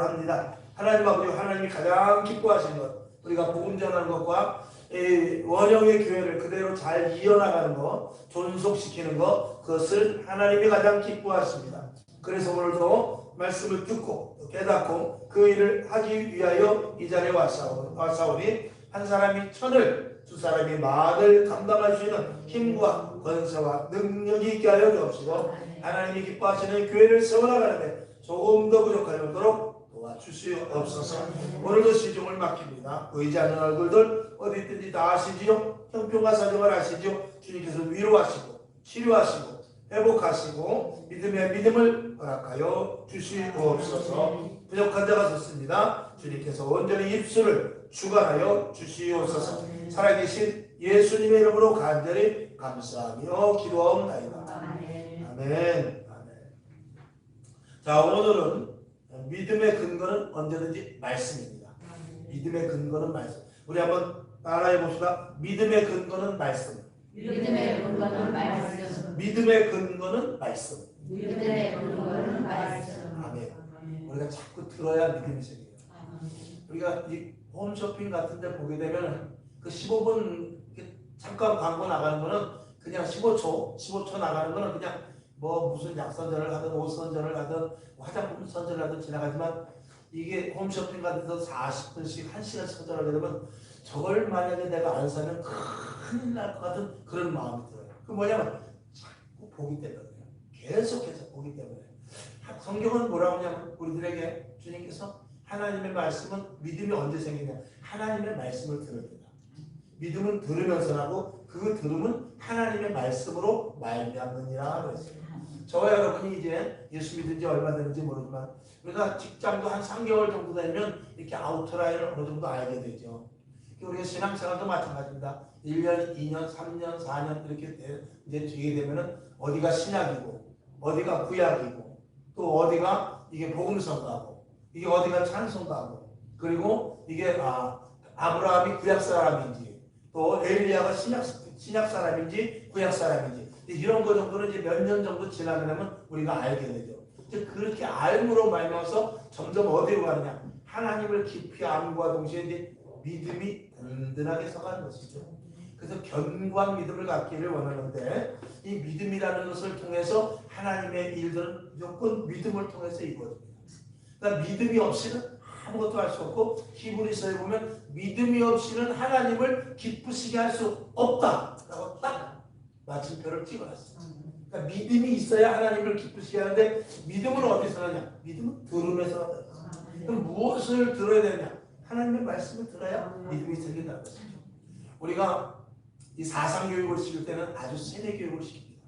합니다. 하나님 아버지, 하나님이 가장 기뻐하시는 것, 우리가 복음 전하는 것과 원형의 교회를 그대로 잘 이어나가는 것, 존속시키는 것, 그것을 하나님이 가장 기뻐하십니다. 그래서 오늘도 말씀을 듣고 깨닫고 그 일을 하기 위하여 이 자리에 왔사오니 한 사람이 천을, 두 사람이 만을 감당할 수 있는 힘과 권세와 능력이 있게 하여 주옵시고, 하나님이 기뻐하시는 교회를 세워나가는데 조금 더 부족할 정도로 도와주시옵소서. 오늘도 시중을 맡깁니다. 보이지 않는 얼굴들 어디 있든지 다 아시지요. 형편과 사정을 아시지요. 주님께서 위로하시고 치료하시고 회복하시고 믿음을 허락하여 주시옵소서. 부족한 자가 섰습니다. 주님께서 온전히 입술을 주관하여 주시옵소서. 살아계신 예수님의 이름으로 간절히 감사하며 기도하옵나이다. 아멘. 자, 오늘은 믿음의 근거는 언제든지 말씀입니다. 믿음의 근거는 말씀. 우리 한번 따라해 봅시다. 믿음의 근거는 말씀. 믿음의 근거는 말씀. 믿음의 근거는 말씀. 믿음의 근거는 말씀. 아멘. 우리가 자꾸 들어야 믿음이 생겨요. 우리가 이 홈쇼핑 같은 데 보게 되면 그 15분 잠깐 광고 나가는 거는 그냥 15초 나가는 거는 그냥 뭐 무슨 약 선전을 하든 옷 선전을 하든 화장품 선전을 하든 지나가지만, 이게 홈쇼핑 같은 데서 40분씩 1시간 선전하게 되면 저걸 만약에 내가 안 사면 큰일 날 것 같은 그런 마음이 들어요. 그 뭐냐면 자꾸 보기 때문에, 계속해서 보기 때문에. 성경은 뭐라고 하냐면 우리들에게 주님께서 하나님의 말씀은 믿음이 언제 생기냐, 하나님의 말씀을 들읍니다. 믿음은 들으면서 하고 그 들음은 하나님의 말씀으로 말미암느니라 그랬어요. 저와 여러분이 이제 예수 믿은 지 얼마 됐는지 모르지만 우리가 직장도 한 3개월 정도 되면 이렇게 아우트라인을 어느 정도 알게 되죠. 우리가 신앙생활도 마찬가지입니다. 1년, 2년, 3년, 4년 이렇게 이제 되게 되면은 어디가 신약이고 어디가 구약이고 또 어디가 이게 복음서가고 이게 어디가 찬송가고, 그리고 이게 아브라함이 구약 사람인지 또 엘리야가 신약 사람인지 구약 사람인지 이런 거 정도는 이제 몇 년 정도 지나면 우리가 알게 되죠. 이제 그렇게 알므로 말미암아서 점점 어디로 가느냐, 하나님을 깊이 암과 동시에 이제 믿음이 든든하게 서가는 것이죠. 그래서 견고한 믿음을 갖기를 원하는데, 이 믿음이라는 것을 통해서 하나님의 일들은 무조건 믿음을 통해서 이루어집니다. 그러니까 믿음이 없이는 아무것도 할 수 없고, 히브리서에 보면 믿음이 없이는 하나님을 기쁘시게 할 수 없다라고 딱 마침표를 찍어놨어요. 그러니까 믿음이 있어야 하나님을 기쁘시게 하는데, 믿음은 어디서 나냐? 믿음은 들음에서 나타나요. 그럼 무엇을 들어야 되냐? 하나님의 말씀을 들어야 믿음이 생긴다는 것이죠. 우리가 이 사상교육을 시킬 때는 아주 세뇌교육을 시킵니다.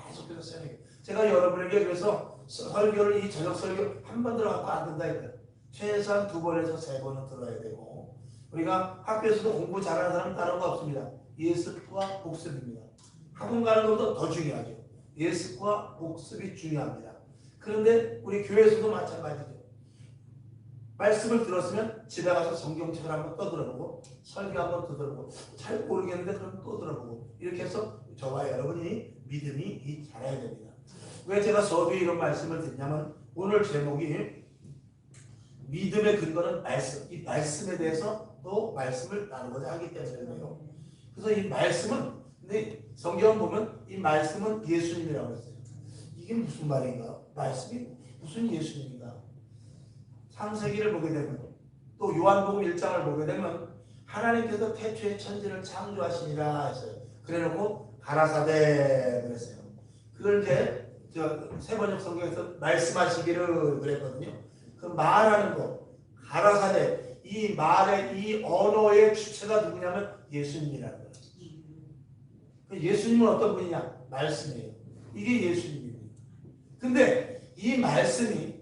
계속해서 세뇌교육. 제가 여러분에게 그래서 설교를, 이 저녁 설교 한 번 들어갖고 안 된다 이거예요. 최소한 2번에서 3번은 들어야 되고, 우리가 학교에서도 공부 잘하는 사람은 다른 거 없습니다. 예습과 복습입니다. 학원 가는 것보다 더 중요하죠. 예습과 복습이 중요합니다. 그런데 우리 교회에서도 마찬가지죠. 말씀을 들었으면 집에 가서 성경책을 한번 또 들어보고 설교 한번 또 들어보고, 잘 모르겠는데 그럼 또 들어보고, 이렇게 해서 저와 여러분이 믿음이 자라야 됩니다. 왜 제가 서두에 이런 말씀을 드리냐면, 오늘 제목이 믿음의 근거는 말씀, 이 말씀에 대해서 또 말씀을 나누고자 하기 때문이에요. 그래서 이 말씀은, 근데 성경 보면 이 말씀은 예수님이라고 했어요. 이게 무슨 말인가? 말씀이 무슨 예수님인가? 창세기를 보게 되면, 또 요한복음 1장을 보게 되면 하나님께서 태초에 천지를 창조하시니라 했어요. 그래놓고 가라사대 그랬어요. 그걸 이제 세번역 성경에서 말씀하시기를 그랬거든요. 그 말하는 거, 가라사대, 이 말의 이 언어의 주체가 누구냐면 예수님이라는 거예요. 예수님은 어떤 분이냐? 말씀이에요. 이게 예수님입니다. 근데 이 말씀을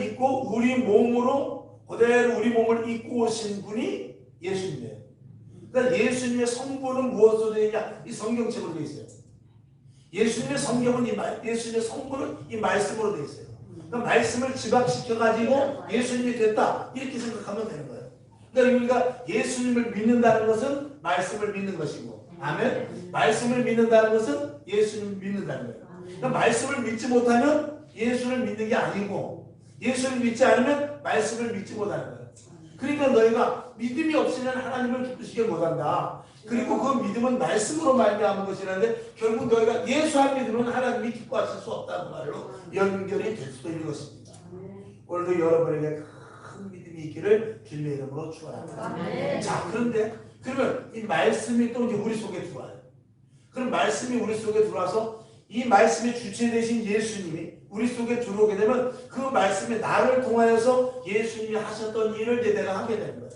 입고 우리 몸으로 그대로 우리 몸을 입고 오신 분이 예수님이에요. 그러니까 예수님의 성부는 무엇으로 되어 있냐? 이 성경책으로 되어 있어요. 예수님의 성경은 예수님의 성부는 이 말씀으로 되어 있어요. 그러니까 말씀을 집합시켜가지고 예수님이 됐다, 이렇게 생각하면 되는 거예요. 그러니까 우리가 예수님을 믿는다는 것은 말씀을 믿는 것이고, 아멘. 말씀을 믿는다는 것은 예수님을 믿는다는 거예요. 그러니까 말씀을 믿지 못하면 예수를 믿는 게 아니고 예수를 믿지 않으면 말씀을 믿지 못하는 거예요. 그러니까 너희가 믿음이 없으면 하나님을 기쁘시게 못한다. 그리고 그 믿음은 말씀으로 말미암은 것이라는데 결국 너희가 예수 안 믿으면 하나님이 기뻐하실 수 없다는 말로 연결이 될 수도 있는 것입니다. 오늘도 여러분에게 큰 믿음이 있기를 주님의 이름으로 축원합니다. 자, 그런데 그러면 이 말씀이 또 이제 우리 속에 들어와요. 그럼 말씀이 우리 속에 들어와서 이 말씀의 주체 되신 예수님이 우리 속에 들어오게 되면 그 말씀이 나를 통하여서 예수님이 하셨던 일을 이제 내가 하게 되는 거예요.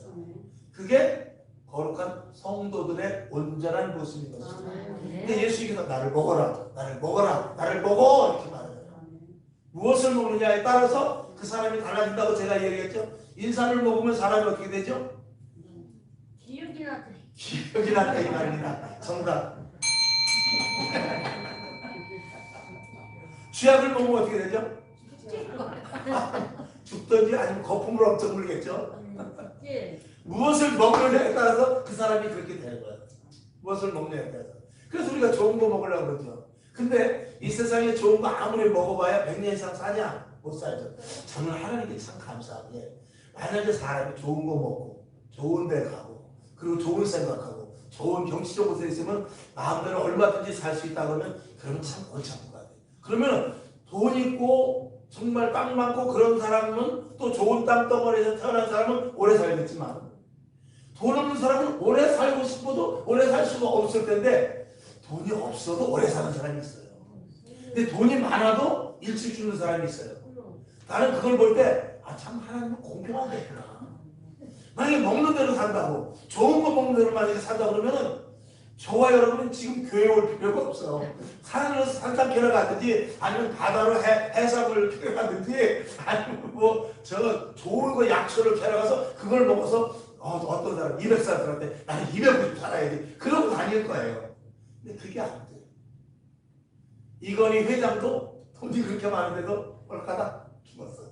그게 거룩한 성도들의 온전한 모습인 것입니다. 근데 예수님께서 나를 먹어라, 나를 먹어라, 나를 먹어 이렇게 말해요. 무엇을 먹느냐에 따라서 그 사람이 달라진다고 제가 얘기했죠. 인삼을 먹으면 사람이 어떻게 되죠? 기억이 나더니 기억이 난다 이 말입니다. 정답. 쥐약을 먹으면 어떻게 되죠? 죽든지 아니면 거품을 엄청 물겠죠. 무엇을 먹느냐에 따라서 그 사람이 그렇게 되는 거예요. 무엇을 먹느냐에 따라서. 그래서 우리가 좋은 거 먹으려고 그러죠. 근데 이 세상에 좋은 거 아무리 먹어봐야 100년 이상 사냐? 못 살죠. 저는 하나님께 참 감사한 게 만약에 사람이 좋은 거 먹고 좋은 데 가고 그리고 좋은 생각하고 좋은 경치적 곳에 있으면 마음대로 얼마든지 살 수 있다 그러면 참 골치 아픈 것 같아요. 그러면 돈 있고 정말 땅 많고 그런 사람은 또 좋은 땅덩어리에서 태어난 사람은 오래 살겠지만 돈 없는 사람은 오래 살고 싶어도 오래 살 수가 없을 텐데 돈이 없어도 오래 사는 사람이 있어요. 근데 돈이 많아도 일찍 죽는 사람이 있어요. 나는 그걸 볼 때 참 하나님은 공평하겠구나. 만약에 먹는 대로 산다고 좋은 거 먹는 대로 만약에 산다 그러면은 저와 여러분은 지금 교회 올 필요가 없어요. 산으로 산책하러 가든지 아니면 바다로 해삼을 캐러 가든지 아니면 뭐 저 좋은 거 약초를 캐러 가서 그걸 먹어서 어떤 사람 200살한테 나는 250 살아야지 그러고 다닐 거예요. 근데 그게 안 돼요. 이건희 회장도 돈이 그렇게 많은데도 꼴까다 죽었어요.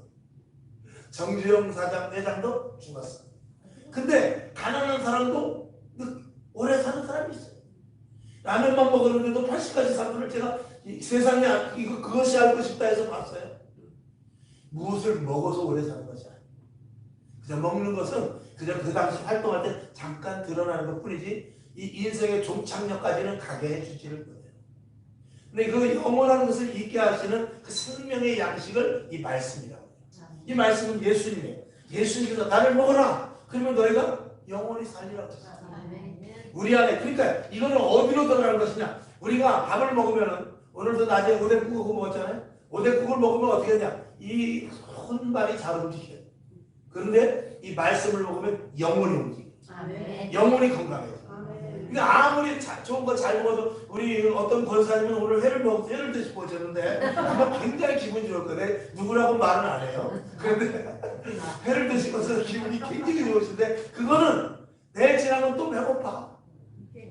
정주영 사장 회장도 죽었어요. 근데 가난한 사람도 오래 사는 사람이 있어요. 라면만 먹었는데도 80까지 산 분을 제가 세상에 그것이 알고 싶다 해서 봤어요. 무엇을 먹어서 오래 사는 것이 아니에요. 그냥 먹는 것은 그냥 그 당시 활동할 때 잠깐 드러나는 것 뿐이지 이 인생의 종착역까지는 가게 해주지를 못해요. 근데 그 영원한 것을 잊게 하시는 그 생명의 양식을 이 말씀이라고 해요. 이 말씀은 예수님이에요. 예수님께서 나를 먹어라. 그러면 너희가 영원히 살리라고 했어요. 우리 안에 그러니까 이거는 어디로 들어가는 것이냐. 우리가 밥을 먹으면은 오늘도 낮에 오뎅국을 먹었잖아요. 오뎅국을 먹으면 어떻게 하냐. 이 손발이 잘 움직여요. 그런데 이 말씀을 먹으면 영혼이 움직여요. 영혼이 건강해요. 그러니까 아무리 좋은 거 잘 먹어도 우리 어떤 권사님은 오늘 회를 드시고 오셨는데 굉장히 기분이 좋거든요. 누구라고 말은 안 해요. 그런데 회를 드시고서 기분이 굉장히 좋으신데 그거는 내일 지나면 또 배고파.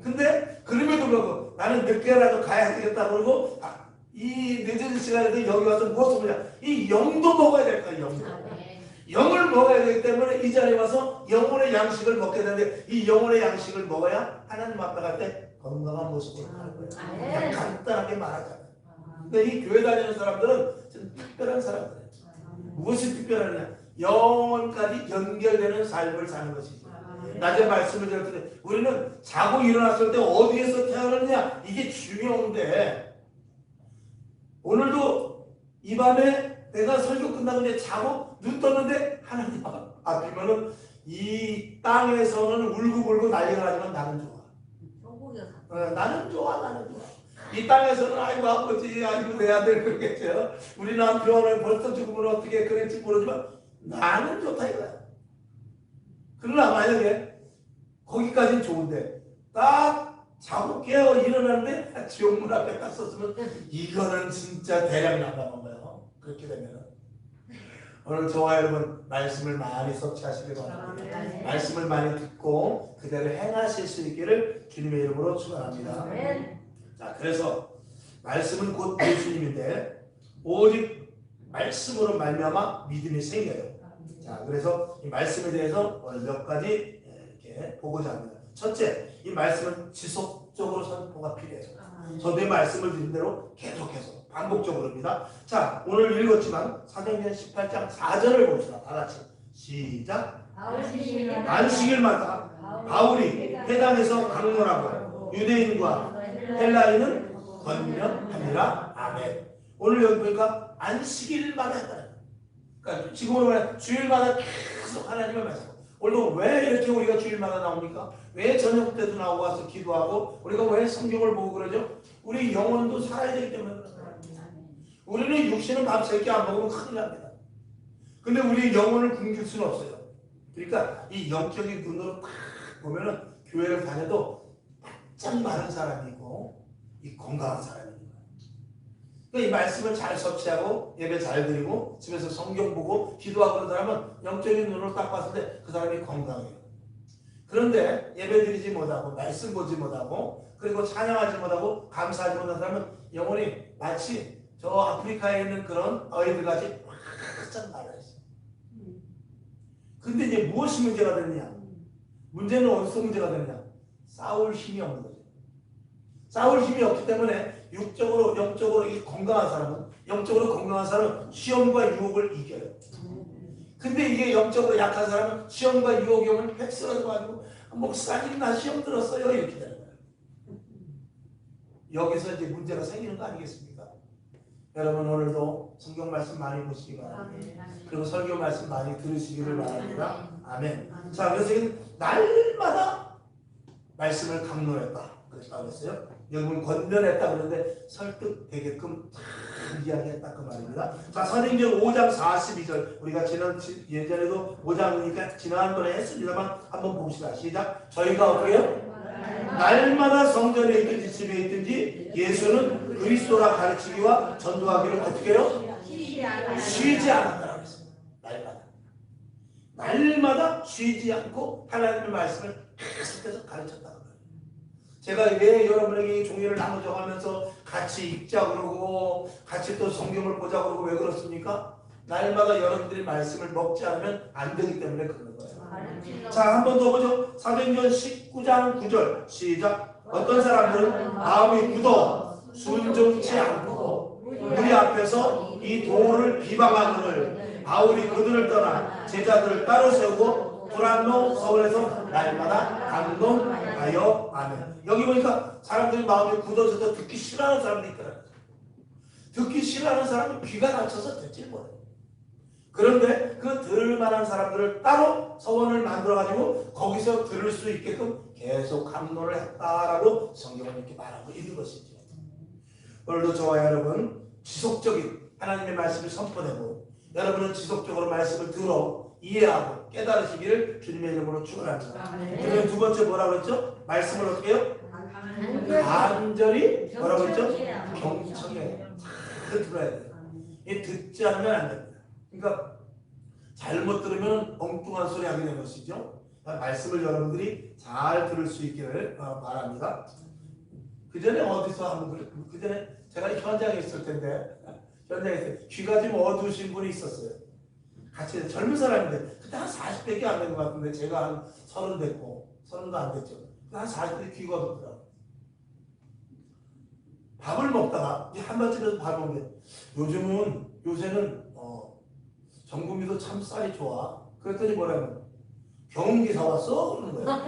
근데 그럼에도 불구하고 나는 늦게라도 가야 되겠다 그러고 이 늦은 시간에도 여기 와서 무엇을 먹냐. 이 영도 먹어야 될 거야. 영을 먹어야 되기 때문에 이 자리에 와서 영혼의 양식을 먹게 되는데 이 영혼의 양식을 먹어야 하나님 앞에 갈 때 건강한 모습으로 갈 거예요. 그냥 간단하게 말하자면. 근데 이 교회 다니는 사람들은 좀 특별한 사람들이에요. 무엇이 특별하냐? 영혼까지 연결되는 삶을 사는 것이죠. 낮에 말씀을 드렸을 때 우리는 자고 일어났을 때 어디에서 태어났냐 이게 중요한데 오늘도 이 밤에 내가 설교 끝나고 이제 자고 눈 떴는데 하나님 앞이면은 이 땅에서는 울고불고 난리가 나지만 나는 좋아. 나는 좋아. 이 땅에서는 아이고 아버지 아이고 내 아들 그러겠죠. 우리 남편은 벌써 죽으면 어떻게 그랬지 모르지만 나는 좋다 이거야. 그러나 만약에 거기까지는 좋은데 딱 자고 깨어 일어났는데 지옥문 앞에 딱 섰으면 이거는 진짜 대략 난감한 거예요. 그렇게 되면은 오늘 저와 여러분 말씀을 많이 섭취하시길 바랍니다. 말씀을 많이 듣고 그대로 행하실 수 있기를 주님의 이름으로 축원합니다. 자, 그래서 말씀은 곧 예수님인데 오직 말씀으로 말미암아 믿음이 생겨요. 자, 그래서 이 말씀에 대해서 오늘 몇 가지 이렇게 보고자 합니다. 첫째, 이 말씀은 지속적으로 선포가 필요해요. 저도 이 말씀을 드린 대로 계속해서 반복적으로입니다. 자, 오늘 읽었지만 사도행전 18장 4절을 봅시다. 다 같이 시작. 안식일마다 바울이 회당에서 강론하고 유대인과 헬라인은 권면하니라. 아멘. 오늘 여기 보니까 안식일마다 했다. 그러니까 지금으로 말하면 주일마다 계속 하나님의 말씀. 오늘도 왜 이렇게 우리가 주일마다 나옵니까? 왜 저녁 때도 나오고 와서 기도하고 우리가 왜 성경을 보고 그러죠? 우리 영혼도 살아야 되기 때문에 그렇습니다. 우리는 육신은 밥 3끼 안 먹으면 큰일 납니다. 근데 우리 영혼을 굶길 수는 없어요. 그러니까 이 영적인 눈으로 딱 보면은 교회를 다녀도 바짝 마른 사람이 있고 이 건강한 사람이 있는 거예요. 그러니까 이 말씀을 잘 섭취하고 예배 잘 드리고 집에서 성경 보고 기도하고 그런 사람은 영적인 눈으로 딱 봤을 때 그 사람이 건강해요. 그런데 예배 드리지 못하고 말씀 보지 못하고 그리고 찬양하지 못하고 감사하지 못한 사람은 영혼이 마치 저 아프리카에 있는 그런 어이들같이 바짝 말라있어요. 근데 이제 무엇이 문제가 되느냐? 문제는 어디서 문제가 되느냐? 싸울 힘이 없는 거죠. 싸울 힘이 없기 때문에 육적으로 영적으로 이 건강한 사람은 영적으로 건강한 사람은 시험과 유혹을 이겨요. 근데 이게 영적으로 약한 사람은 시험과 유혹이 오면 획쓰러져가지고 목사님 나 시험 들었어요 이렇게 되는 거예요. 여기서 이제 문제가 생기는 거 아니겠습니까? 여러분 오늘도 성경 말씀 많이 보시기 바랍니다. 그리고 설교 말씀 많이 들으시기를 바랍니다. 아멘. 자, 그래서 날마다 말씀을 강론했다. 그랬어요. 여러분 권면했다 그러는데 설득되게끔 이야기했다 그 말입니다. 자, 사도행전 5장 42절 우리가 예전에도 5장이니까 지난번에 했습니다만 한번 봅시다. 시작. 저희가 어떻게 해요? 날마다 성전에 있든지 집에 있든지 예수는 그리스도라 가르치기와 전도하기를 어떻게 해요? 쉬지 않았다라고 했습니다. 날마다 쉬지 않고 하나님의 말씀을 계속해서 가르쳤다는 거예요. 제가 왜 여러분에게 종이를 나누자고 하면서 같이 읽자 그러고 같이 또 성경을 보자 그러고 왜 그렇습니까? 날마다 여러분들이 말씀을 먹지 않으면 안 되기 때문에 그러는 거예요. 자, 한 번 더 보죠. 사도행전 19장 9절 시작. 어떤 사람들은 마음이 굳어 순종치 않고 우리 앞에서 이 도를 비방하거늘 바울이 그들을 떠나 제자들을 따로 세우고 두란노 서울에서 날마다 강론하여. 아멘. 여기 보니까 사람들이 마음이 굳어져서 듣기 싫어하는 사람들이 있더라고요. 듣기 싫어하는 사람은 귀가 닫혀서 듣질 못해요. 그런데 그 들을 만한 사람들을 따로 서원을 만들어가지고 거기서 들을 수 있게끔 계속 강론을 했다라고 성경은 이렇게 말하고 있는 것이죠. 오늘도 저와 여러분 지속적인 하나님의 말씀을 선포되고 여러분은 지속적으로 말씀을 들어 이해하고 깨달으시기를 주님의 이름으로 축원합니다. 그다음에 두 번째 뭐라고 했죠? 말씀을 어떻게 해요? 간절히 뭐라고 했죠? 경청해. 잘 들어야 돼요. 이 듣지 않으면 안 됩니다. 그러니까 잘못 들으면 엉뚱한 소리 하게 되는 것이죠. 말씀을 여러분들이 잘 들을 수 있기를 바랍니다. 그 전에 어디서 한번 그 전에 제가 현장에 있을 텐데 현장에 귀가 좀 어두우신 분이 있었어요. 같이 젊은 사람인데 그때 한 40대밖에 안 된 것 같은데 제가 한 30 됐고 30도 안 됐죠. 한 40대 귀가 어둡더라고요. 밥을 먹다가 한번집에서 밥을 먹는데 요새는 정국이도 참 쌀이 좋아. 그랬더니 뭐라면 경운기 사왔어? 그러는 거야.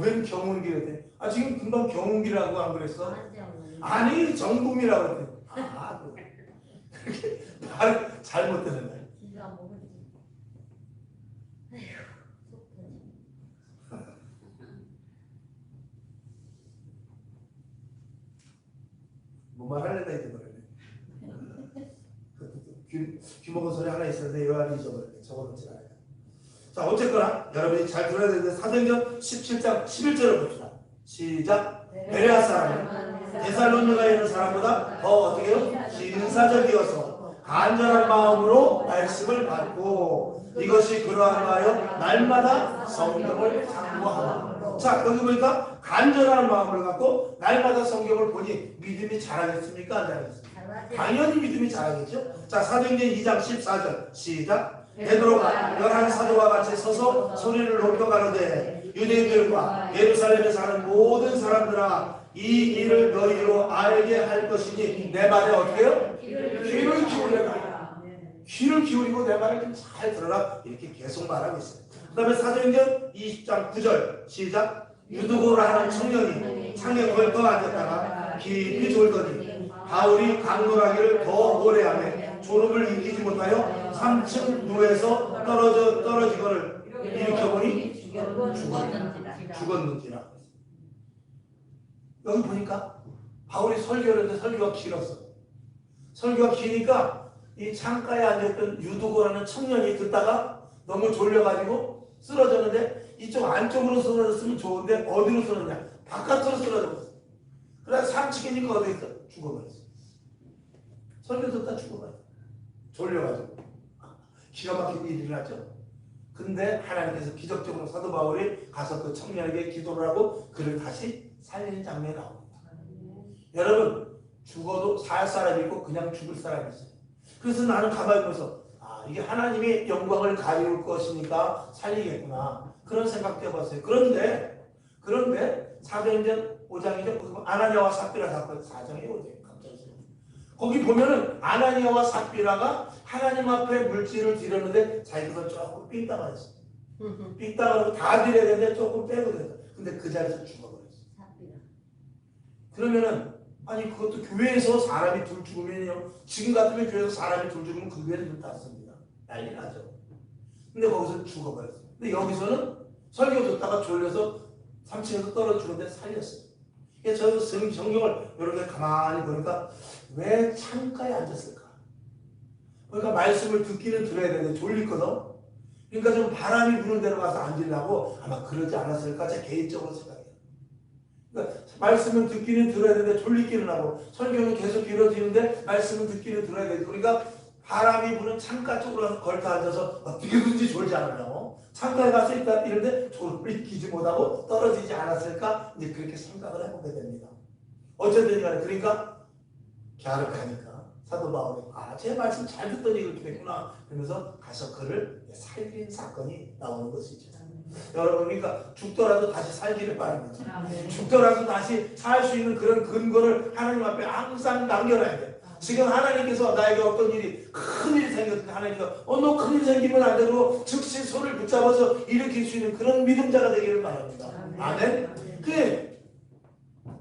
웬 경운기 그랬더니 지금 금방 경운기라고 안 그랬어? 아니 정국이라고 그랬더니 그렇게 말을 잘못 듣는 거야. 뭐 말하려다 잊어버렸네. 귀 먹은 소리 하나 있었는데 요한이 잊어버렸네. 적어놓지 않아요. 자, 어쨌거나 여러분이 잘 들어야 되는데 사도행전 17장 11절을 봅시다. 시작. 베레아 사람 데살로니가에 있는 사람보다 더 어떻게 해요? 신사적이어서 간절한 마음으로 말씀을 받고 이것이 그러한 하여 날마다 성경을 참고하라. 자, 여기 보니까 간절한 마음을 갖고 날마다 성경을 보니 믿음이 자라겠습니까? 안 자라겠습니까? 당연히 믿음이 자라겠죠. 자, 사도행전 2장 14절 시작. 베드로가 11사도와 같이 서서 소리를 높여 가로되 유대인들과 예루살렘에 사는 모든 사람들아 이 일을 너희로 알게 할 것이니 내 말에 어떻게 해요? 귀를 기울여라. 귀를 기울이고 내 말을 좀 잘 들어라. 이렇게 계속 말하고 있어요. 그 다음에 사도행전 20장 9절 시작. 유두고라 하는 청년이 창에 걸터 앉았다가 깊이 졸더니 바울이 강론하기를 더 오래 하며 졸음을 이기지 못하여 3층 누에서 떨어지거늘 일으켜보니 죽었는지라. 여기 보니까 바울이 설교를 했는데 설교가 길었어. 설교가 기니까 이 창가에 앉았던 유두고라는 청년이 듣다가 너무 졸려가지고 쓰러졌는데 이쪽 안쪽으로 쓰러졌으면 좋은데 어디로 쓰러졌냐? 바깥으로 쓰러졌어. 그래서 3층이니까 어디 있어? 죽어버렸어. 설교 듣다 죽어버렸어. 졸려가지고. 기가 막히게 일이 났죠. 근데 하나님께서 기적적으로 사도 바울이 가서 그 청년에게 기도를 하고 그를 다시 살리는 장면이 나옵니다. 여러분, 죽어도 살 사람이 있고 그냥 죽을 사람이 있어요. 그래서 나는 가만히 보면서 이게 하나님의 영광을 가리울 것이니까 살리겠구나. 그런 생각도 해봤어요. 그런데 사도행전 5장이죠. 아나니아와 삽비라 사건 4장에 5장에 갑자기 거기 보면은 아나니아와 삽비라가 하나님 앞에 물질을 드렸는데 자기가 조금 삥따가 했어. 삥따가고 다 드려야 되는데 조금 빼고 됐어. 근데 그 자리에서 죽어버렸어. 그러면은 아니 그것도 교회에서 사람이 둘 죽으면요. 지금 같으면 교회에서 사람이 둘 죽으면 그 교회는 좀 땄습니다. 난리 나죠. 근데 거기서 죽어버렸어요. 근데 여기서는 설교 듣다가 졸려서 3층에서 떨어져 죽었는데 살렸어요. 그래서 저 성경을 이렇게 가만히 보니까 왜 창가에 앉았을까? 그러니까 말씀을 듣기는 들어야 되는데 졸리거든. 그러니까 좀 바람이 부는 데로 가서 앉으려고 아마 그러지 않았을까? 제 개인적으로 생각해요. 그러니까 말씀은 듣기는 들어야 되는데 졸리기는 하고 설교는 계속 길어지는데 말씀은 듣기는 들어야 되고 그러니까 바람이 부는 창가 쪽으로 가서 걸터 앉아서 어떻게든지 졸지 않으려고 창가에 가서 있다 이런데 졸리기지 못하고 떨어지지 않았을까? 이제 그렇게 생각을 해보게 됩니다. 어쨌든 간에 그러니까 갸륵하니까 사도 바울이 제 말씀 잘 듣더니 이렇게 됐구나 그러면서 가서 그를 살린 사건이 나오는 것이죠. 여러분 그러니까 죽더라도 다시 살기를 바랍니다. 죽더라도 다시 살 수 있는 그런 근거를 하나님 앞에 항상 남겨놔야 돼요. 지금 하나님께서 나에게 어떤 일이 큰일이 생겼는데 하나님께서 너 큰일 생기면 안 되고 즉시 손을 붙잡아서 일으킬 수 있는 그런 믿음자가 되기를 바랍니다. 아멘. 그게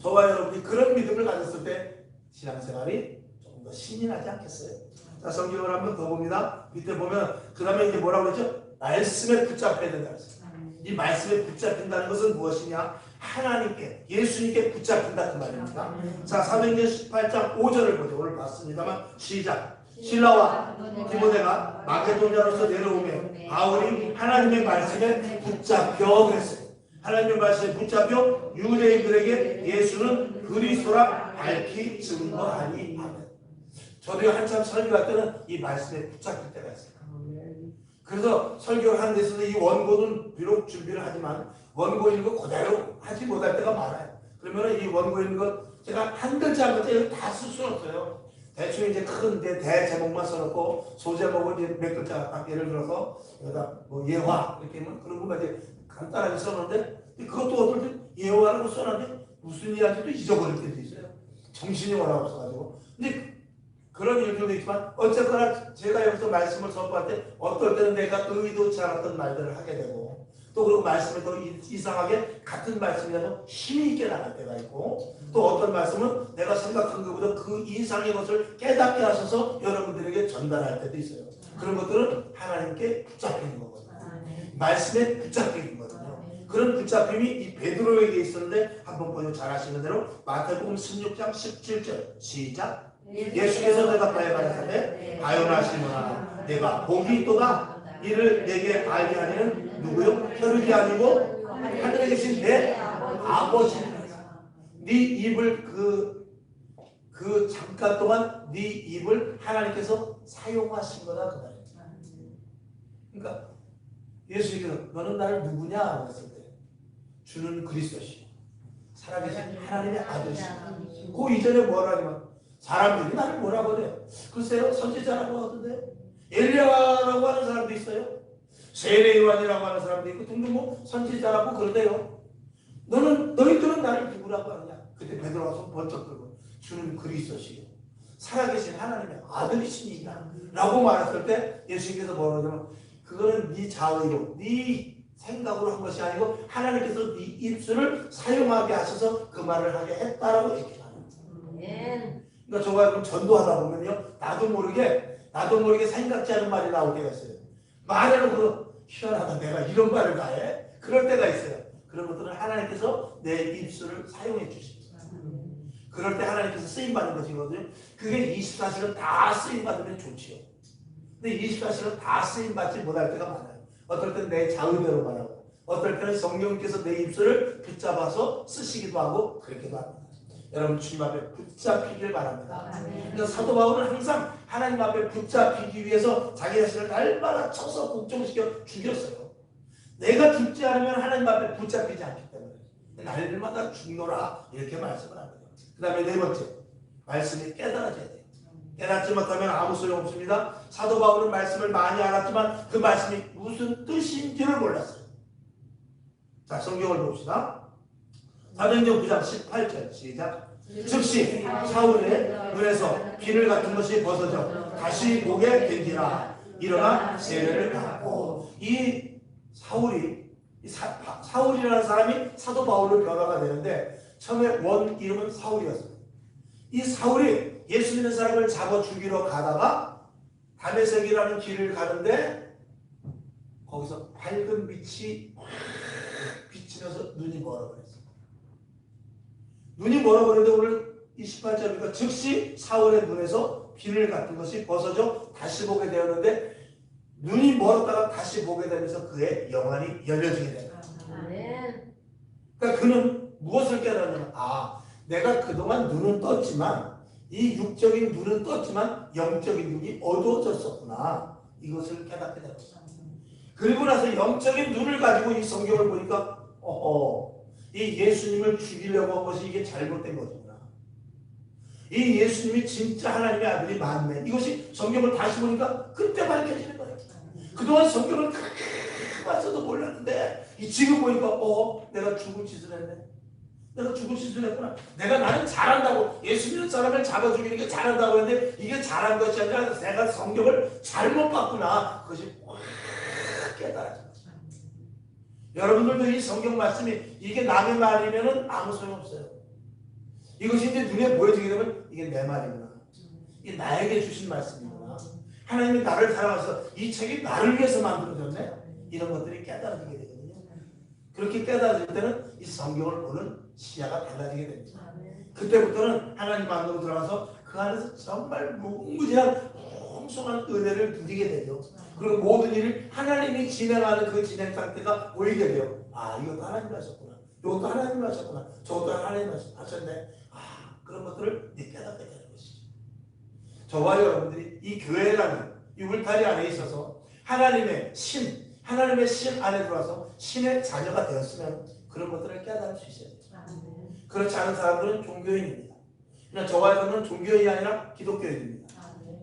저와 여러분이 그런 믿음을 가졌을 때 신앙생활이 조금 더 신이 나지 않겠어요? 자, 성경을 한번 더 봅니다. 밑에 보면 그 다음에 이제 뭐라고 그랬죠? 말씀에 붙잡혀야 된다 그랬어요. 이 말씀에 붙잡힌다는 것은 무엇이냐? 하나님께, 예수님께 붙잡힌다 그 말입니다. 자, 사도행전 18장 5절을 보죠. 오늘 봤습니다만 시작. 신라와 디모데가 마게도냐로서 내려오며 바울이 하나님의 말씀에 붙잡혀 그랬어요. 하나님의 말씀에 붙잡혀 유대인들에게 예수는 그리스도라 밝히 증거하니. 저도 한참 설교할 때는 이 말씀에 붙잡힐 때가 있어요. 그래서 설교를 하는 데 있어서 이 원고는 비록 준비를 하지만 원고 있는 거 그대로 하지 못할 때가 많아요. 그러면 이 원고 있는 것 제가 한 글자 한 글자 다 쓸 수는 없어요. 대충 이제 큰 대제목만 써놓고 소제목을 이제 몇 글자 딱 예를 들어서 여기다 뭐 예화 이렇게 하면 그런 것만 이제 간단하게 써놓는데 그것도 어떨 때 예화라고 써놨는데 무슨 이야기도 잊어버릴 때도 있어요. 정신이 워낙 없어가지고. 근데 그런 일들도 있지만 어쨌거나 제가 여기서 말씀을 선포할 때 어떨 때는 내가 의도치 않았던 말들을 하게 되고 또 그리고 말씀을 더 이상하게 같은 말씀이라도 힘이 있게 나갈 때가 있고 또 어떤 말씀은 내가 생각한 것보다 그 이상의 것을 깨닫게 하셔서 여러분들에게 전달할 때도 있어요. 그런 것들은 하나님께 붙잡히는 거거든요. 말씀에 붙잡히는 거거든요. 그런 붙잡힘이 이 베드로에게 있었는데 한번 보여 잘 아시는 대로 마태복음 16장 17절 시작. 예수께서 대답하여 가라사대 바요나시노라 내가 복이 있도다 이를 내게 알게 하는 누구요? 혈육이 아니고 하늘에 계신 내 아버지입니다. 네 입을 그 잠깐 동안 네 입을 하나님께서 사용하신 거다 그 말입니다. 그러니까 예수님께서 너는 나를 누구냐 그랬을 때 주는 그리스도시요 살아계신 하나님의 아들이시오. 그 이전에 뭐라 하냐면 사람들이 나를 뭐라고 해요? 글쎄요, 선지자라고 하던데, 엘리야라고 하는 사람도 있어요. 세례요한이라고 하는 사람도 있고, 등등 뭐 선지자라고 그러대요. 너희들은 나를 누구라고 하느냐? 그때 베드로가 손 번쩍 들고 주는 그리스도시요 살아계신 하나님의 아들이시니라 라고 말했을 때 예수님께서 뭐라고 하냐면 그거는 네 자의로 네 생각으로 한 것이 아니고 하나님께서 네 입술을 사용하게 하셔서 그 말을 하게 했다라고 얘기합니다. 그러니까 저가 그럼 전도하다 보면요 나도 모르게 생각지 않은 말이 나올 때가 있어요. 말해놓고 희한하다 내가 이런 말을 다 해? 그럴 때가 있어요. 그런 것들은 하나님께서 내 입술을 사용해 주십니다. 그럴 때 하나님께서 쓰임받는 것이거든요. 그게 24시간 다 쓰임받으면 좋지요. 근데 24시간 다 쓰임받지 못할 때가 많아요. 어떨 때는 내 자의대로 말하고 어떨 때는 성령께서 내 입술을 붙잡아서 쓰시기도 하고 그렇게도 합니다. 여러분 주님 앞에 붙잡히길 바랍니다. 그러니까 사도 바울은 항상 하나님 앞에 붙잡히기 위해서 자기 자신을 날마다 쳐서 복종시켜 죽였어요. 내가 죽지 않으면 하나님 앞에 붙잡히지 않기 때문에 날마다 죽노라 이렇게 말씀을 합니다. 그 다음에 네 번째 말씀이 깨달아져야 돼요. 깨닫지 못하면 아무 소용없습니다. 사도 바울은 말씀을 많이 알았지만 그 말씀이 무슨 뜻인지를 몰랐어요. 자 성경을 봅시다. 사도행전 9장 18절 시작. 즉시 사울의 눈에서 비늘 같은 것이 벗어져 다시 보게 된지라 일어나 세례를 받고 이 사울이라는 사람이 사도 바울로 변화가 되는데 처음에 원 이름은 사울이었어요. 이 사울이 예수 믿는 사람을 잡아 죽이러 가다가 다메섹이라는 길을 가는데 거기서 밝은 빛이 확 비치면서 눈이 멀어버렸어요. 눈이 멀어버렸는데 오늘 28절이니까 즉시 사울의 눈에서 비늘 같은 것이 벗어져 다시 보게 되었는데 눈이 멀었다가 다시 보게 되면서 그의 영안이 열려지게 됩니다. 그러니까 그는 무엇을 깨달았냐면 내가 그동안 눈은 떴지만 이 육적인 눈은 떴지만 영적인 눈이 어두워졌었구나. 이것을 깨닫게 되었어요. 그리고 나서 영적인 눈을 가지고 이 성경을 보니까 이 예수님을 죽이려고 한 것이 이게 잘못된 거구나. 이 예수님이 진짜 하나님의 아들이 맞네. 이것이 성경을 다시 보니까 그때 밝혀지는 거예요. 그동안 성경을 크게 봤어도 몰랐는데 지금 보니까 내가 죽을 짓을 했네. 내가 죽을 짓을 했구나. 나는 잘한다고 예수 믿는 사람을 잡아 죽이는 게 잘한다고 했는데 이게 잘한 것이 아니라 내가 성경을 잘못 봤구나. 그것이 확 깨달아져. 여러분들도 이 성경 말씀이 이게 남의 말이면은 아무 소용없어요. 이것이 이제 눈에 보여지게 되면 이게 내 말이구나. 이게 나에게 주신 말씀이구나. 하나님이 나를 사랑해서 이 책이 나를 위해서 만들어졌네. 이런 것들이 깨달아지게 되거든요. 그렇게 깨달아질 때는 이 성경을 보는 시야가 달라지게 됩니다. 그때부터는 하나님 안으로 들어가서 그 안에서 정말 무궁무진한 풍성한 은혜를 누리게 되죠. 그리고 모든 일을 하나님이 진행하는 그 진행 상태가 보이게 돼요. 이것도 하나님이 하셨구나. 이것도 하나님이 하셨구나. 저것도 하나님이 하셨네. 그런 것들을 깨닫게 되는 것이죠. 저와 여러분들이 이 교회라는 이 울타리 안에 있어서 하나님의 신 안에 들어와서 신의 자녀가 되었으면 그런 것들을 깨달을 수 있어야 돼요. 그렇지 않은 사람들은 종교인입니다. 그냥 저와 여러분은 종교인이 아니라 기독교인입니다.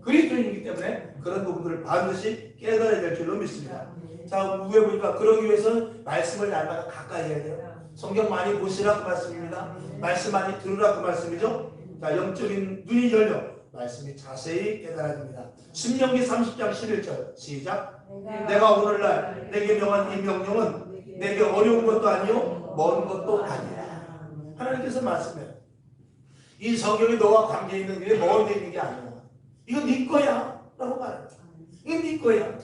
그리스도인이기 때문에 그런 부분들을 반드시 깨달아야 될 줄로 믿습니다. 자, 위에 보니까 그러기 위해서는 말씀을 날마다 가까이 해야 돼요. 성경 많이 보시라 그 말씀입니다. 말씀 많이 들으라 그 말씀이죠. 자, 영적인 눈이 열려 말씀이 자세히 깨달아집니다. 신명기 30장 11절 시작. 내가 오늘날 내게 명한 이 명령은 내게 어려운 것도 아니요 먼 것도 아니라. 하나님께서 말씀해요. 이 성경이 너와 관계 있는 게 멀리 있는 게 아니야. 이건 네 거야 라고 말해요. 이건 네 거야.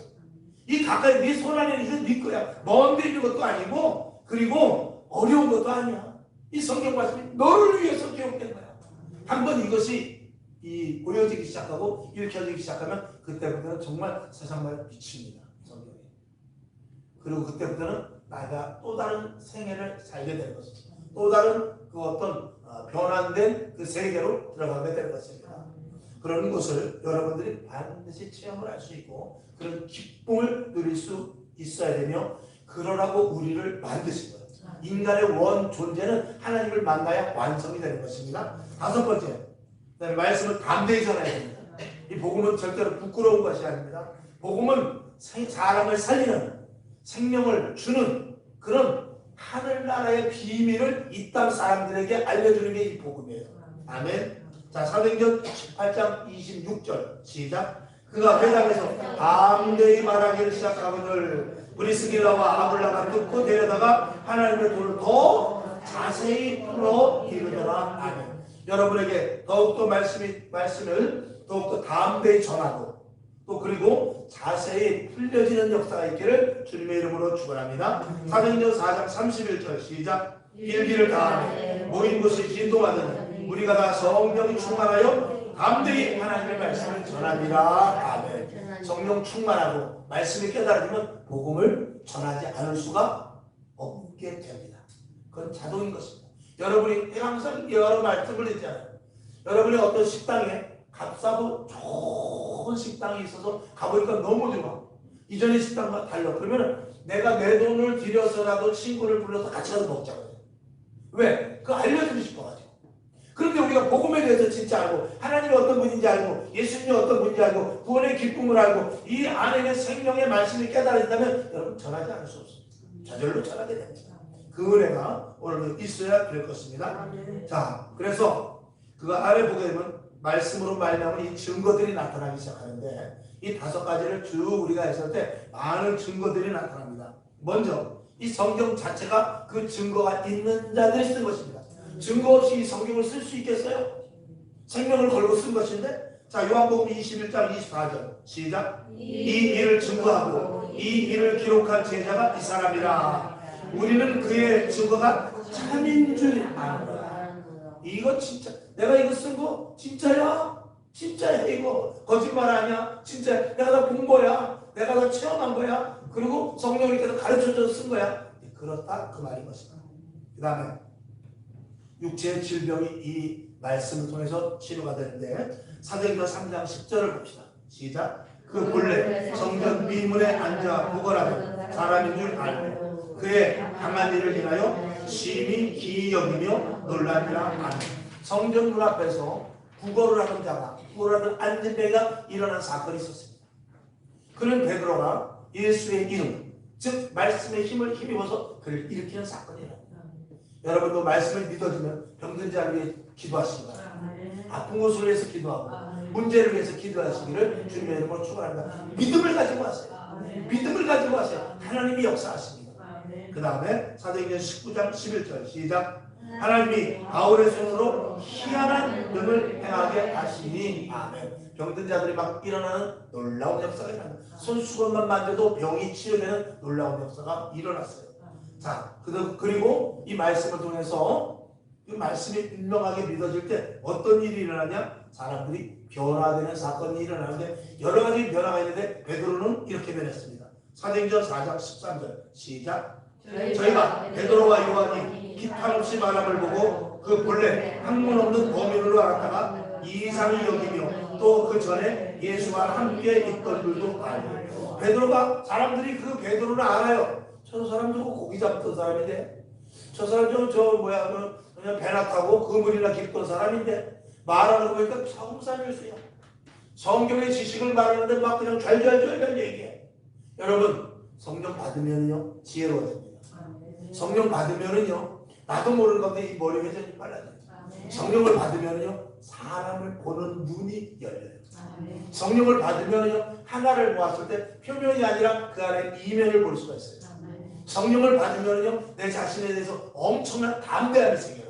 이 가까이 네 손 안에 있는 네 거야. 먼데 있는 것도 아니고 그리고 어려운 것도 아니야. 이 성경 말씀이 너를 위해서 기록된 거야. 한번 이것이 보여지기 시작하고 읽혀지기 시작하면 그때부터는 정말 세상말 미칩니다. 성경이. 그리고 그때부터는 나가 또 다른 생애를 살게 될 것입니다. 또 다른 그 어떤 변환된 그 세계로 들어가게 될 것입니다. 그런 것을 여러분들이 반드시 체험을 할 수 있고 그런 기쁨을 누릴 수 있어야 되며 그러라고 우리를 만드신 거예요. 인간의 원 존재는 하나님을 만나야 완성이 되는 것입니다. 다섯 번째, 그다음에 말씀을 담대히 전해야 됩니다. 이 복음은 절대로 부끄러운 것이 아닙니다. 복음은 사람을 살리는 생명을 주는 그런 하늘나라의 비밀을 이 땅 사람들에게 알려주는 게 이 복음이에요. 아멘. 자, 사도행전 18장 26절 시작. 그가 회당에서 담대히 말하기를 시작하거늘 브리스길라와 아굴라가 듣고 데려다가 하나님의 도를 더 자세히 풀어 이르더라. 아멘. 여러분에게 더욱더 말씀을 더욱더 담대히 전하고 또 그리고 자세히 풀려지는 역사가 있기를 주님의 이름으로 축원합니다. 사도행전 4장 31절 시작. 일기를 다하며 모인 곳이 진동하더니 우리가 다 성령이 충만하여 담대히 하나님의 말씀을 전합니다. 아멘. 성령 충만하고 말씀이 깨달아지면 복음을 전하지 않을 수가 없게 됩니다. 그건 자동인 것입니다. 여러분이 항상 여러 말씀을 했잖아요. 여러분이 어떤 식당에 값싸고 좋은 식당이 있어서 가보니까 너무 좋아. 이전의 식당과 달라. 그러면 내가 내 돈을 들여서라도 친구를 불러서 같이 가서 먹자고요. 왜? 그거 알려주고 싶어가지고. 그런데 우리가 복음에 대해서 진짜 알고 하나님이 어떤 분인지 알고 예수님이 어떤 분인지 알고 구원의 기쁨을 알고 이 안에는 생명의 말씀이 깨달아진다면 여러분 전하지 않을 수 없습니다. 저절로 전하게 됩니다. 그 은혜가 오늘도 있어야 될 것입니다. 자, 그래서 그가 아래 보게 되면 말씀으로 말미암은 이 증거들이 나타나기 시작하는데 이 5가지를 쭉 우리가 했을 때 많은 증거들이 나타납니다. 먼저 이 성경 자체가 그 증거가 있는 자들이 쓴 것입니다. 증거 없이 이 성경을 쓸 수 있겠어요? 생명을 걸고 쓴 것인데 자, 요한복음 21장 24절 시작. 이 일을 증거하고 이 일을 기록한 제자가 이 사람이라. 우리는 그의 증거가 참인 줄 아는 거야. 이거 진짜 내가 이거 쓴 거 진짜야? 진짜야 이거 거짓말 아니야? 진짜 내가 다 본 거야. 내가 다 체험한 거야. 그리고 성령님께서 가르쳐줘서 쓴 거야. 그렇다 그 말인 것이다. 그 다음에 육체의 질병이 이 말씀을 통해서 치료가 되는데 사도행전 3장 10절을 봅시다. 시작. 그 본래 성전 미문에 앉아 구걸하는 사람인 줄 알고 그의 강한 일을 인하여 심히 기이 여기며 놀라니라. 아멘. 성전 문 앞에서 구걸을 하는 자가 구걸하는 앉은 자가 일어난 사건이 있었습니다. 그는 베드로가 예수의 이름 즉 말씀의 힘을 힘입어서 그를 일으키는 사건이 일어납니다. 여러분도 말씀을 믿어주면 병든 자를 위해 기도하시기 바랍니다. 아픈 것을 위해서 기도하고 문제를 위해서 기도하시기를 주님의 이름으로 축원합니다. 믿음을 가지고 하세요. 믿음을 가지고 하세요. 하나님이 역사하십니다. 그 다음에 사도행전 19장 11절 시작. 하나님이 바울의 손으로 희한한 능을 행하게 하시니. 아멘. 병든 자들이 막 일어나는 놀라운 역사가 일어납니다. 손수건만 만져도 병이 치료되는 놀라운 역사가 일어났어요. 자, 그리고 이 말씀을 통해서 이 말씀이 분명하게 믿어질 때 어떤 일이 일어나냐? 사람들이 변화되는 사건이 일어나는데 여러 가지 변화가 있는데 베드로는 이렇게 변했습니다. 사도행전 4장 13절 시작. 저희가 베드로와 요한이 기탄 없이 말함을 보고 그 본래 학문 없는 범인으로 알았다가 이상히 여기며 또 그 전에 예수와 함께 있던 줄도 알고. 베드로가 사람들이 그 베드로를 알아요. 저 사람 저거 고기 잡던 사람인데 저 사람 그냥 배나 타고 그물이나 깃던 사람인데 말하는 거 보니까 성삼일수야. 성경의 지식을 말하는데 막 그냥 잘잘잘 얘기해. 여러분 성령 받으면요 지혜로워 됩니다. 성령 받으면은요 나도 모르는 건데 이 머리 회전이 빨라져요. 성령을 받으면요 사람을 보는 눈이 열려요. 성령을 받으면요 하나를 보았을 때 표면이 아니라 그 안에 이면을 볼 수가 있어요. 성령을 받으면요 내 자신에 대해서 엄청난 담대함이 생겨요.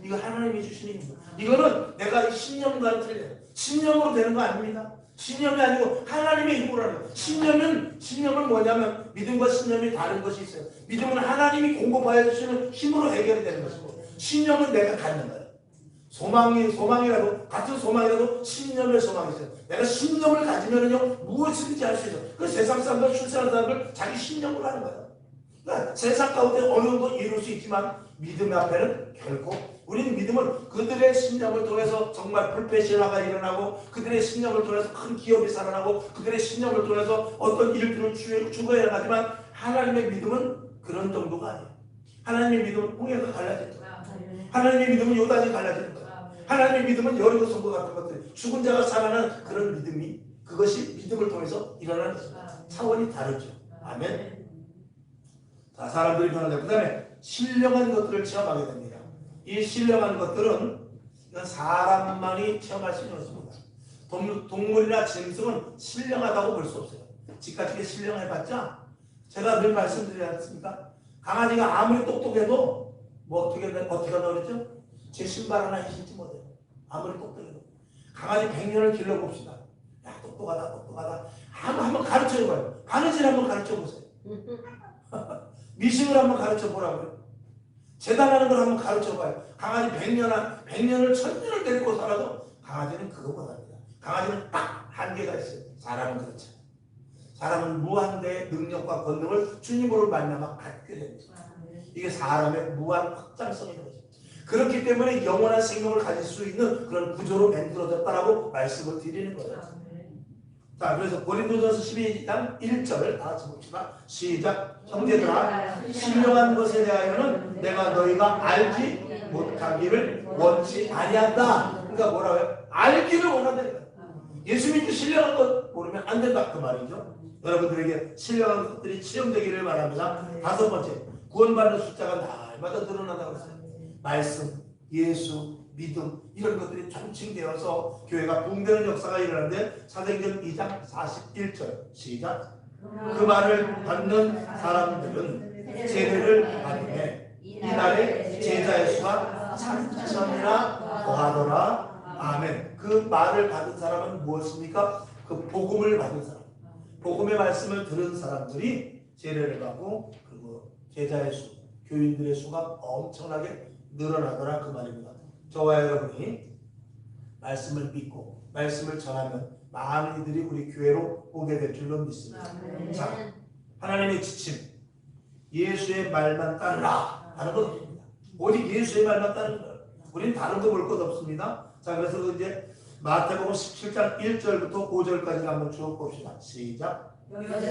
이거 하나님이 주신 힘입니다. 이거는 내가 신념과는 틀려요. 신념으로 되는 거 아닙니다. 신념이 아니고 하나님의 힘으로 하는 거예요. 신념은 뭐냐면 믿음과 신념이 다른 것이 있어요. 믿음은 하나님이 공급하여 주시는 힘으로 해결이 되는 것이고 신념은 내가 갖는 거예요. 소망이라도 같은 소망이라도 신념의 소망이 있어요. 내가 신념을 가지면은요 무엇이든지 할 수 있어요. 그 세상 사람들 출세하는 사람들 자기 신념으로 하는 거예요. 그러니까 세상 가운데 어느 정도 이룰 수 있지만 믿음 앞에는 결코 우리는 믿음은 그들의 신념을 통해서 정말 불패신화가 일어나고 그들의 신념을 통해서 큰 기업이 살아나고 그들의 신념을 통해서 어떤 일들을 추구해야 하지만 하나님의 믿음은 그런 정도가 아니에요. 하나님의 믿음은 홍해가 갈라진다. 하나님의 믿음은 요단이 갈라지는 거예요. 하나님의 믿음은 여리고 성과 같은 것들 죽은 자가 살아나는 그런 믿음이 그것이 믿음을 통해서 일어나는 것입니다. 차원이 다르죠. 아멘. 자, 사람들이 변화되고 그 다음에 신령한 것들을 체험하게 됩니다. 이 신령한 것들은 이건 사람만이 체험할 수 있는 것입니다. 동물이나 짐승은 신령하다고 볼 수 없어요. 지까지게 신령해봤자 제가 늘 말씀드리지 않습니까? 강아지가 아무리 똑똑해도 뭐 어떻게 한다고 그랬죠? 제 신발 하나 신지 못해요. 아무리 똑똑해도. 강아지 100년을 길러봅시다. 야, 똑똑하다. 한번 가르쳐줘봐요. 바느질 한번 가르쳐보세요. 미싱을 한번 가르쳐보라고요. 재단하는 걸 한번 가르쳐봐요. 강아지 100년을 1000년을 데리고 살아도 강아지는 그거 못합니다. 강아지는 딱 한계가 있어요. 사람은 그렇죠. 사람은 무한대의 능력과 권능을 주님으로 말미암아 갖게 됩니다. 이게 사람의 무한 확장성인 거죠. 그렇기 때문에 영원한 생명을 가질 수 있는 그런 구조로 만들어졌다라고 말씀을 드리는 거예요. 자, 그래서 고린도전서 12장 1절 다 같이 봅시다. 시작. 형제들아, 신령한 것에 대하여는 내가 너희가 알지 못하기를 원치 아니한다. 그러니까 뭐라고요? 알기를 원한다니까. 예수 믿고 신령한 것 모르면 안 된다 그 말이죠. 여러분들에게 신령한 것들이 체험되기를 바랍니다. 다섯 번째, 구원받는 숫자가 날마다 늘어난다고 했어요. 말씀, 예수, 믿음 이런 것들이 총칭되어서 교회가 부흥되는 역사가 일어나는데 사도행전 2장 41절 시작. 그 말을 받는 사람들은 세례를 받음에 이날에 제자의 수가 3,000이나 더하더라. 아멘. 그 말을 받은 사람은 무엇입니까? 그 복음을 받은 사람, 복음의 말씀을 들은 사람들이 세례를 받고 그리고 제자의 수, 교인들의 수가 엄청나게 늘어나더라 그 말입니다. 저와 여러분이 말씀을 믿고 말씀을 전하면 많은 이들이 우리 교회로 오게 될 줄로 믿습니다. 자, 하나님의 지침, 예수의 말만 따르라. 다른 것 없습니다. 오직 예수의 말만 따르는 거예요. 우리는 다른 거 볼 것 없습니다. 자, 그래서 이제 마태복음 17장 1절부터 5절까지 한번 쭉 봅시다. 시작.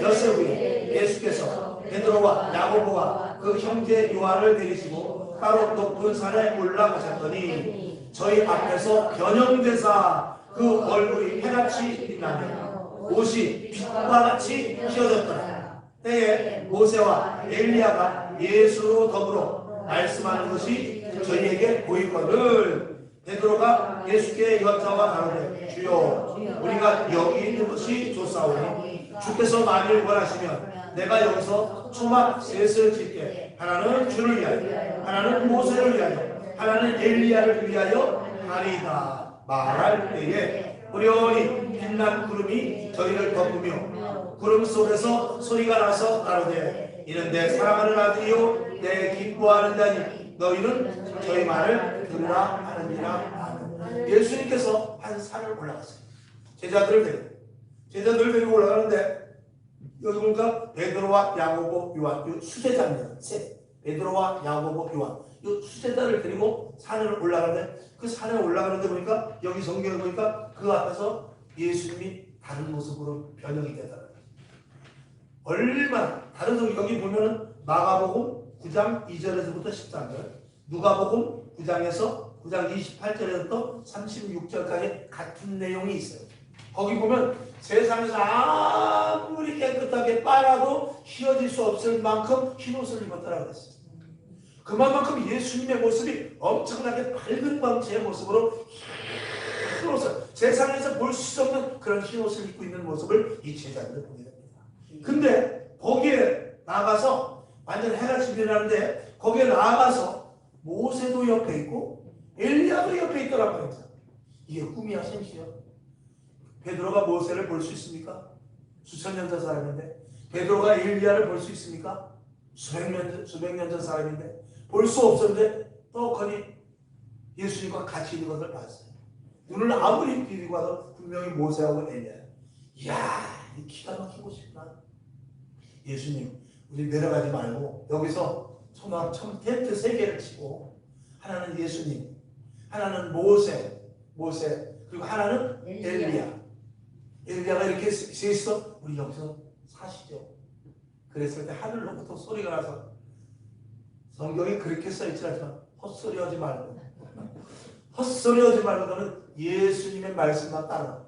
엿새 후에 예수께서 베드로와 야고보와 그 형제 요한을 데리시고 따로 높은 산에 올라가셨더니 저희 앞에서 변형되사 그 얼굴이 해같이 빛나며 옷이 빛과 같이 휘어졌더라. 때에 모세와 엘리야가 예수로 더불어 말씀하는 것이 저희에게 보이거늘 베드로가 예수께 여짜와 가로되 주여 우리가 여기 있는 것이 좋사오니 주께서 만일 원하시면 내가 여기서 초막 셋을 짓게 하나는 주를 위하여 하나는 모세를 위하여 하나는 엘리야를 위하여 하리이다. 말할 때에 우려니 빛난 구름이 저희를 덮으며 구름 속에서 소리가 나서 가로되 이는 내 사랑하는 아들이요 내 기뻐하는 자니 너희는 저희 말을 들으라 하느니라. 예수님께서 한 산을 올라갔어요. 제자들을 데리고 올라가는데 여기 보니까 베드로와 야고보 요한 수제자입니다. 베드로와 야고보 요한 이 수제자를 데리고 산을 올라가는데 그 산에 올라가는데 보니까 여기 성경에 보니까 그 앞에서 예수님이 다른 모습으로 변형이 되더라고요. 얼마나 다른 성경 여기 보면은 마가복음 9장 2절에서부터 13절, 누가복음 9장 28절에서부터 36절까지 같은 내용이 있어요. 거기 보면 세상에서 아무리 깨끗하게 빨아도 휘어질 수 없을 만큼 흰옷을 입었다라고 그랬어요. 그만큼 예수님의 모습이 엄청나게 밝은 광채의 모습으로 흰옷을 세상에서 볼 수 없는 그런 흰옷을 입고 있는 모습을 이 제자들을 보게 됩니다. 근데 거기에 나가서 완전 해가 지면하는데 거기에 나가서 모세도 옆에 있고 엘리야도 옆에 있더라고요. 이게 꿈이야 생시야? 베드로가 모세를 볼 수 있습니까? 수천 년 전 사람인데. 베드로가 엘리야를 볼 수 있습니까? 수백 년 전 사람인데. 볼 수 없었는데 떡하니 예수님과 같이 있는 것을 봤어요. 눈을 아무리 비비고 와도 분명히 모세하고 엘리야. 이야, 이 기가 막힌 곳이구나. 예수님, 우리 내려가지 말고 여기서 텐트 3개를 치고 하나는 예수님, 하나는 모세 그리고 하나는 엘리야가 이렇게 셋이서 우리 여기서 사시죠. 그랬을 때 하늘로부터 소리가 나서 성경에 그렇게 써있지 않지만 헛소리하지 말고 너는 예수님의 말씀만 따라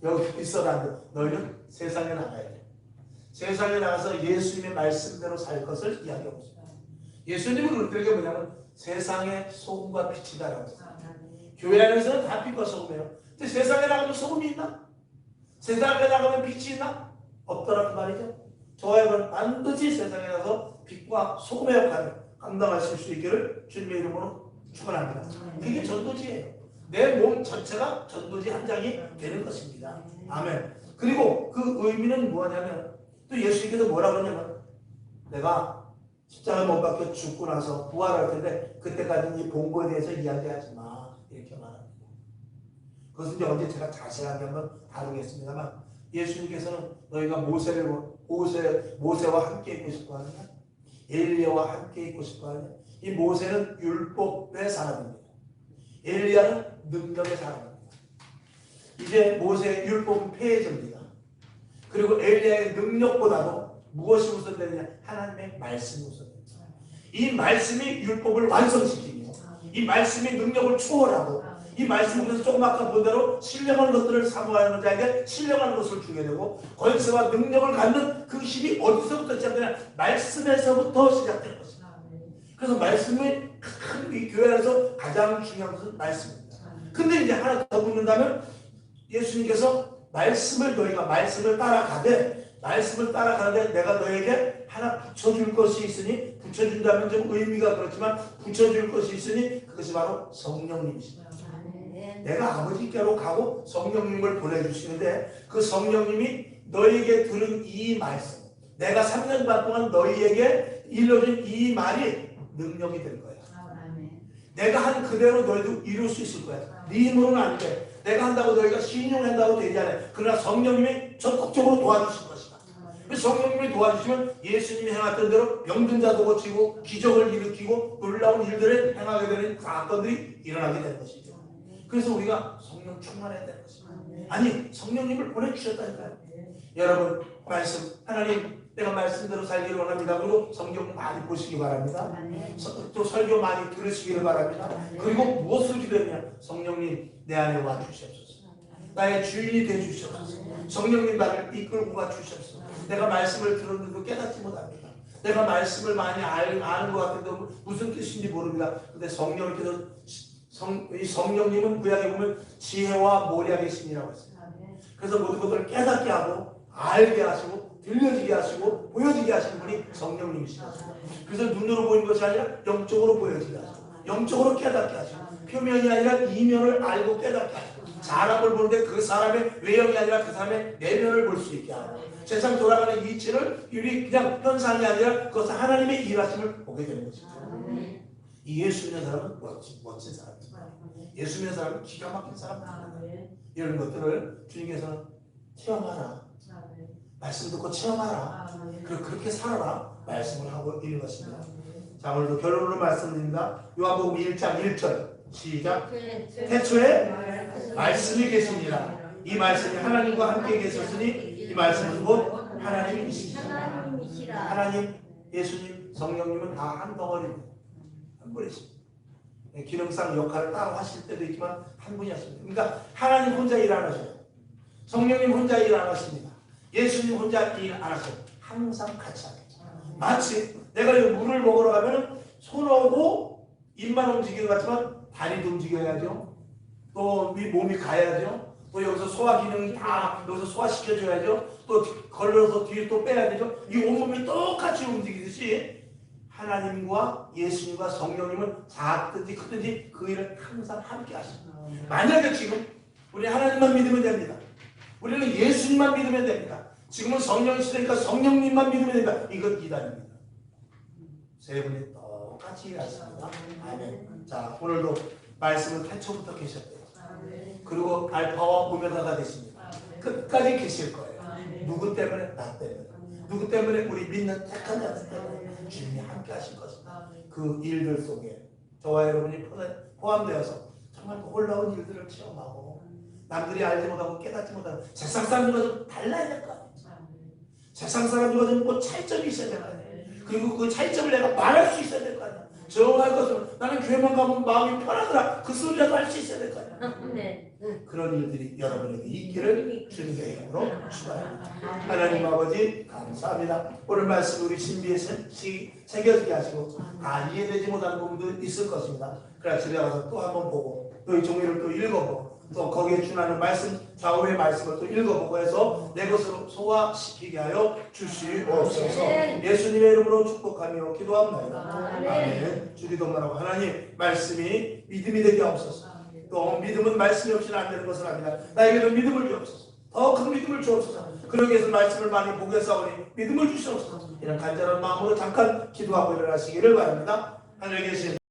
여기 있어라 안 돼. 너희는 세상에 나가야 돼. 세상에 나가서 예수님의 말씀대로 살 것을 이야기하고 있습니다. 예수님은 우리들에게 뭐냐면 세상의 소금과 빛이다라고 했어요. 교회 안에서는 다 빛과 소금이에요. 근데 세상에 나가면 소금이 있나? 세상에 나가면 빛이 있나? 없더라 그 말이죠. 저와 여러분 반드시 세상에 나가서 빛과 소금의 역할을 감당하실 수 있기를 주님의 이름으로 축원합니다. 그게 전도지예요. 내 몸 전체가 전도지 한 장이 되는 것입니다. 아멘. 그리고 그 의미는 뭐냐면 또 예수님께서 뭐라고 하냐면 내가 십자가에 못 박혀 죽고 나서 부활할 텐데 그때까지는 이 본거에 대해서 이야기하지 마 이렇게 말합니다. 그것은 이제 언제 제가 자세하게 한번 다루겠습니다만 예수님께서는 너희가 모세와 함께 있고 싶어 하느냐? 엘리야와 함께 있고 싶어 하느냐? 이 모세는 율법의 사람입니다. 엘리야는 능력의 사람입니다. 이제 모세의 율법은 폐해집니다. 그리고 엘리야의 능력보다도 무엇이 우선되느냐? 하나님의 말씀이 우선됩니다. 이 말씀이 율법을 완성시키며 이 말씀이 능력을 초월하고 이 말씀에서 조금 아까 본 대로 신령한 것들을 사모하는 자에게 신령한 것을 주게 되고 권세와 능력을 갖는 그 힘이 어디서부터 시작되냐? 말씀에서부터 시작되는 것입니다. 그래서 말씀이 이 교회 안에서 가장 중요한 것은 말씀입니다. 근데 이제 하나 더 묻는다면 예수님께서 너희가 말씀을 따라가는데 내가 너에게 하나 붙여줄 것이 있으니 붙여준다면 좀 의미가 그렇지만 붙여줄 것이 있으니 그것이 바로 성령님이십니다. 내가 아버지께로 가고 성령님을 보내주시는데 그 성령님이 너희에게 들은 이 말씀 내가 3년 반 동안 너희에게 일러준 이 말이 능력이 될 거야. 내가 한 그대로 너희도 이룰 수 있을 거야. 네 힘으로는 안 돼. 내가 한다고 너희가 신용한다고 되지 않아요. 그러나 성령님이 적극적으로 도와주실 것이다. 성령님이 도와주시면 예수님이 행했던 대로 병든 자도 고치고 기적을 일으키고 놀라운 일들을 행하게 되는 사건들이 일어나게 되는 것이죠. 그래서 우리가 성령 충만해야 되는 것입니다. 아니 성령님을 보내주셨다니까요. 여러분 말씀 하나님 내가 말씀대로 살기를 원합니다. 그리고 성경 많이 보시기 바랍니다. 또 설교 많이 들으시기를 바랍니다. 그리고 무엇을 기도했냐? 성령님 내 안에 와 주시옵소서. 나의 주인이 되 주시옵소서. 성령님 나를 이끌고 가 주시옵소서. 내가 말씀을 들었는데도 깨닫지 못합니다. 내가 말씀을 많이 아는 것 같은데 무슨 뜻인지 모릅니다. 근데 성령님께서 이 성령님은 구약에 보면 지혜와 모략의 신이라고 했어요. 그래서 모든 것들을 깨닫게 하고 알게 하시고 들려지게 하시고 보여지게 하시는 분이 성령님이시다. 그래서 눈으로 보이는 것이 아니라 영적으로 보여지게 하시고 영적으로 깨닫게 하시고 표면이 아니라 이면을 알고 깨닫게 하시고 사람을 보는데 그 사람의 외형이 아니라 그 사람의 내면을 볼 수 있게 하고 세상 돌아가는 이치를 우리 그냥 현상이 아니라 그것은 하나님의 일하심을 보게 되는 것입니다. 이 예수 믿는 사람은 멋진 사람입니다. 예수 믿는 사람은 기가 막힌 사람입니다. 이런 것들을 주님께서는 체험하라. 말씀 듣고 체험하라. 그리고 그렇게 살아라. 말씀을 하고 있는 것입니다. 자, 오늘도 결론으로 말씀드립니다. 요한복음 1장 1절 시작. 태초에 말씀이 계십니다. 이 말씀이 하나님과 함께 계셨으니 이 말씀은 곧 하나님이십니다. 하나님, 예수님, 성령님은 다 한 덩어리입니다. 한 분이십니다. 기능상 역할을 따로 하실 때도 있지만 한 분이었습니다. 그러니까 하나님 혼자 일 안 하셔요. 성령님 혼자 일 안 하십니다. 예수님 혼자 일 안 하셔요. 항상 같이 하겠죠. 마치 내가 이 물을 먹으러 가면 손하고 입만 움직이는 것 같지만 다리도 움직여야죠. 또 몸이 가야죠. 또 여기서 소화 기능이 다 여기서 소화시켜줘야죠. 또 걸려서 뒤에 또 빼야 되죠. 이 온몸이 똑같이 움직이듯이 하나님과 예수님과 성령님은 작든지 크든지 그 일을 항상 함께 하십니다. 만약에 지금 우리 하나님만 믿으면 됩니다. 우리는 예수님만 믿으면 됩니다. 지금은 성령이 시대니까 성령님만 믿으면 됩니다. 이건 이단입니다. 세 분이 똑같이 일하십니다. 아멘. 자, 오늘도 말씀은 태초부터 계셨대요. 그리고 알파와 오메가가 되십니다. 끝까지 계실 거예요. 누구 때문에? 나 때문에. 누구 때문에? 우리 믿는 택한 자들 때문에 주님이 함께 하실 것입니다. 그 일들 속에 저와 여러분이 포함되어서 정말 놀라운 일들을 체험하고 남들이 알지 못하고 깨닫지 못하고 세상 사람들과 좀 달라야 될 거 아니에요. 세상 사람들과 좀 뭐 차이점이 있어야 될 거 아니에요. 그리고 그 차이점을 내가 말할 수 있어야 될 거 아니에요. 정할 것은 나는 교회만 가면 마음이 편하더라. 그 소리라도 할 수 있어야 될 거 아니야. 네. 그런 일들이 여러분에게 있기를 주님의 이름으로 축원합니다. 하나님 아버지 감사합니다. 오늘 말씀 우리 신비에 새겨지게 하시고 이해되지 못하는 부분도 있을 것입니다. 그러나 집에 가서 또 한번 보고 또 이 종이를 또 읽어보고 또 거기에 준하는 말씀 좌우의 말씀을 또 읽어보고 해서 내 것으로 소화시키게 하여 주시옵소서. 예수님의 이름으로 축복하며 기도합니다. 아멘. 주기도문하고 하나님 말씀이 믿음이 되게 하옵소서. 또 믿음은 말씀이 없이는 안 되는 것을 압니다. 나에게도 믿음을 주옵소서. 더 큰 믿음을 주옵소서. 그러기 위해서 말씀을 많이 보게 싸우니 믿음을 주시옵소서. 이런 간절한 마음으로 잠깐 기도하고 일어나시기를 바랍니다. 하늘에 계신